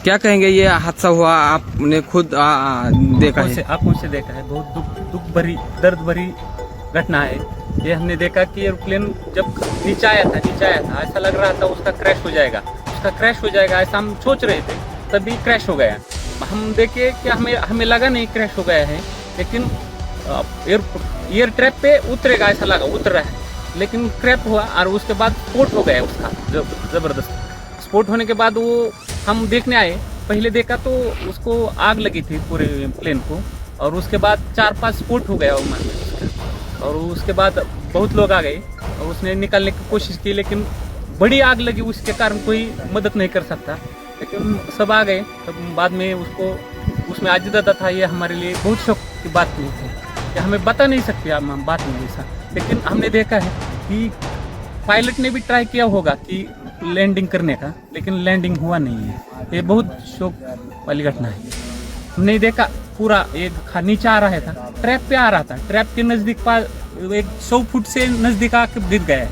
क्या कहेंगे, ये हादसा हुआ आपने खुद देखा है? आंखों से देखा है। बहुत दुख भरी, दर्द भरी घटना है। ये हमने देखा कि एरोप्लेन जब नीचे आया था ऐसा लग रहा था उसका क्रैश हो जाएगा ऐसा हम सोच रहे थे, तभी क्रैश हो गया। हम देखे कि हमें लगा नहीं क्रैश हो गया है, लेकिन एयर ट्रैप पे उतरेगा ऐसा लगा, उतर रहा है, लेकिन क्रैश हुआ और उसके बाद स्फोट हो गया उसका जबरदस्त। स्फोट होने के बाद वो हम देखने आए, पहले देखा तो उसको आग लगी थी पूरे प्लेन को, और उसके बाद 4-5 स्फोट हो गया उसका, और उसके बाद बहुत लोग आ गए और उसने निकालने की कोशिश की, लेकिन बड़ी आग लगी, उसके कारण कोई मदद नहीं कर सकता, लेकिन सब आ गए। तब बाद में उसको उसमें आजिदा था। ये हमारे लिए बहुत शौक की बात नहीं थी, कि हमें बता नहीं सकते हम बात नहीं ऐसा, लेकिन हमने देखा है कि पायलट ने भी ट्राई किया होगा कि लैंडिंग करने का, लेकिन लैंडिंग हुआ नहीं है। ये बहुत शौक वाली घटना है। हमने देखा पूरा एक नीचे आ रहा था, ट्रैप पे आ रहा था, ट्रैप के नजदीक एक 100 फुट से नजदीक आके गिर गया है।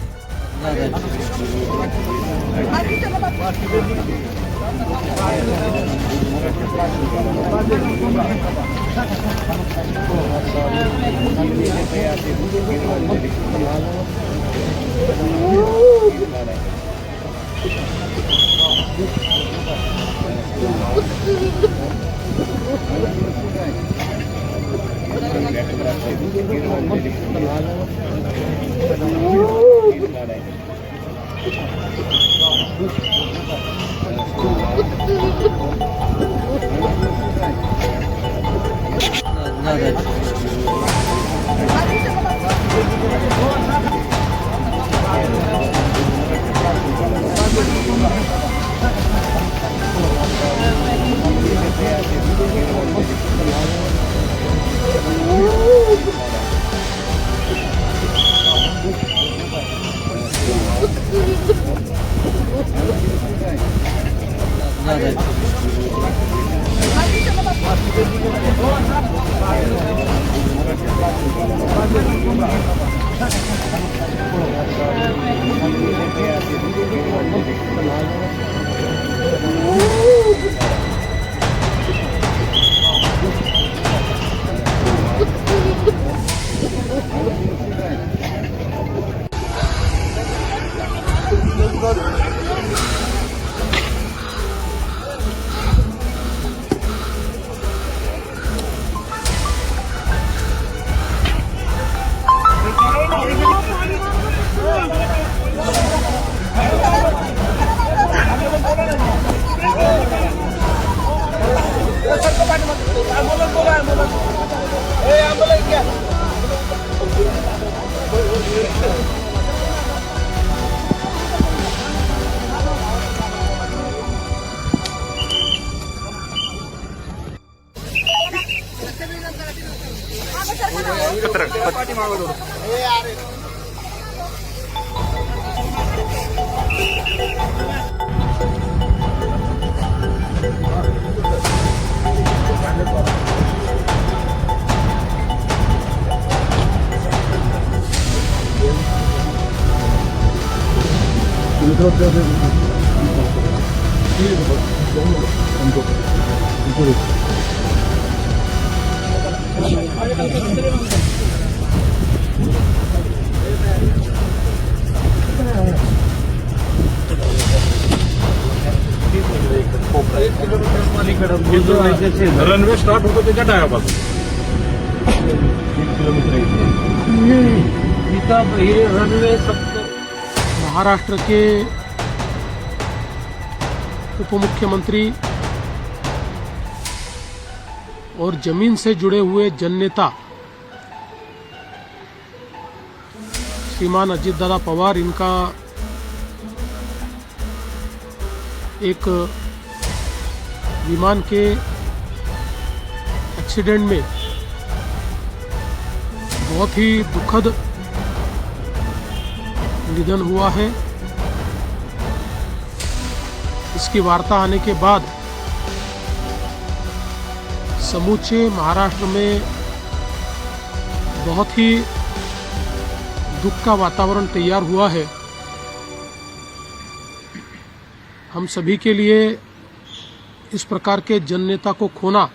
रनवे स्टार्ट होतो त्याच्या टायापासून रनवे महाराष्ट्र के उप मुख्यमंत्री और जमीन से जुड़े हुए जननेता श्रीमान अजितदादा पवार, इनका एक विमान के एक्सीडेंट में बहुत ही दुखद निधन हुआ है। इसकी वार्ता आने के बाद समूचे महाराष्ट्र में बहुत ही दुख का वातावरण तैयार हुआ है। हम सभी के लिए इस प्रकार के जननेता को खोना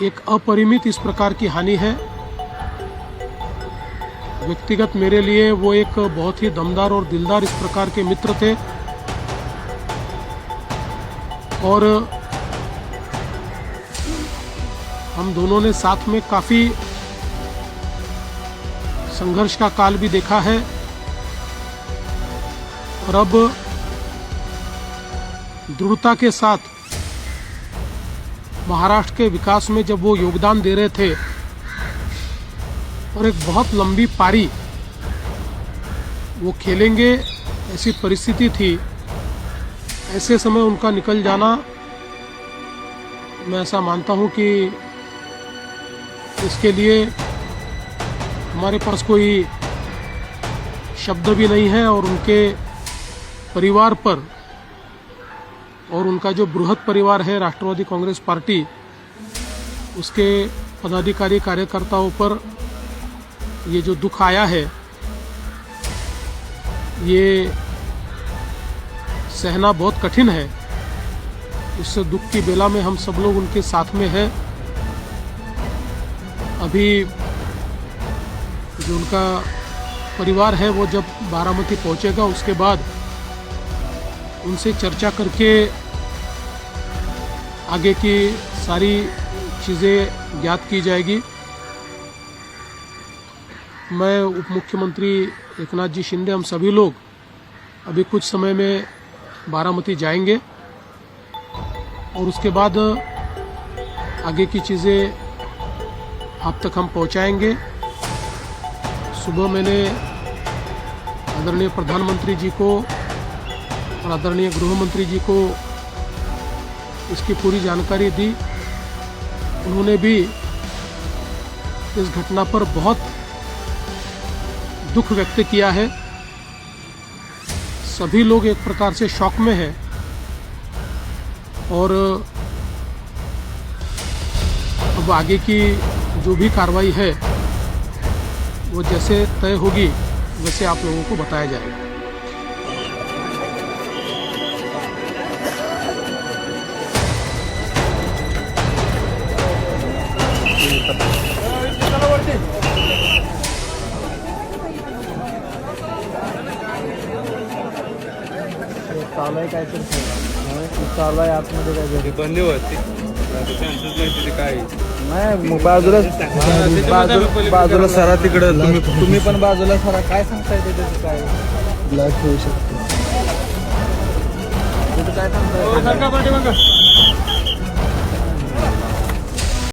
एक अपरिमित इस प्रकार की हानि है। व्यक्तिगत मेरे लिए वो एक बहुत ही दमदार और दिलदार इस प्रकार के मित्र थे और हम दोनों ने साथ में काफी संघर्ष का काल भी देखा है और अब दृढ़ता के साथ महाराष्ट्र के विकास में जब वो योगदान दे रहे थे और एक बहुत लंबी पारी वो खेलेंगे ऐसी परिस्थिति थी, ऐसे समय उनका निकल जाना, मैं ऐसा मानता हूं कि इसके लिए हमारे पास कोई शब्द भी नहीं है और उनके परिवार पर और उनका जो बृहद परिवार है राष्ट्रवादी कांग्रेस पार्टी, उसके पदाधिकारी कार्यकर्ताओं पर ये जो दुख आया है ये सहना बहुत कठिन है। इस दुख की बेला में हम सब लोग उनके साथ में हैं। अभी जो उनका परिवार है वो जब बारामती पहुंचेगा उसके बाद उनसे चर्चा करके आगे की सारी चीज़ें ज्ञात की जाएगी। मैं उप मुख्यमंत्री एकनाथ जी शिंदे, हम सभी लोग अभी कुछ समय में बारामती जाएंगे और उसके बाद आगे की चीज़ें आप तक हम पहुंचाएंगे। सुबह मैंने आदरणीय प्रधानमंत्री जी को और आदरणीय गृह मंत्री जी को इसकी पूरी जानकारी दी। उन्होंने भी इस घटना पर बहुत दुख व्यक्त किया है। सभी लोग एक प्रकार से शॉक में हैं और अब आगे की जो भी कार्रवाई है वो जैसे तय होगी वैसे आप लोगों को बताया जाएगा। चालू आहे आतमध्ये काय बंदी होती काय नाही बाजूला सरा तिकडं तुम्ही पण बाजूला सरा काय सांगता येते त्याचं काय ब्लॅक होऊ शकतो काय सांगता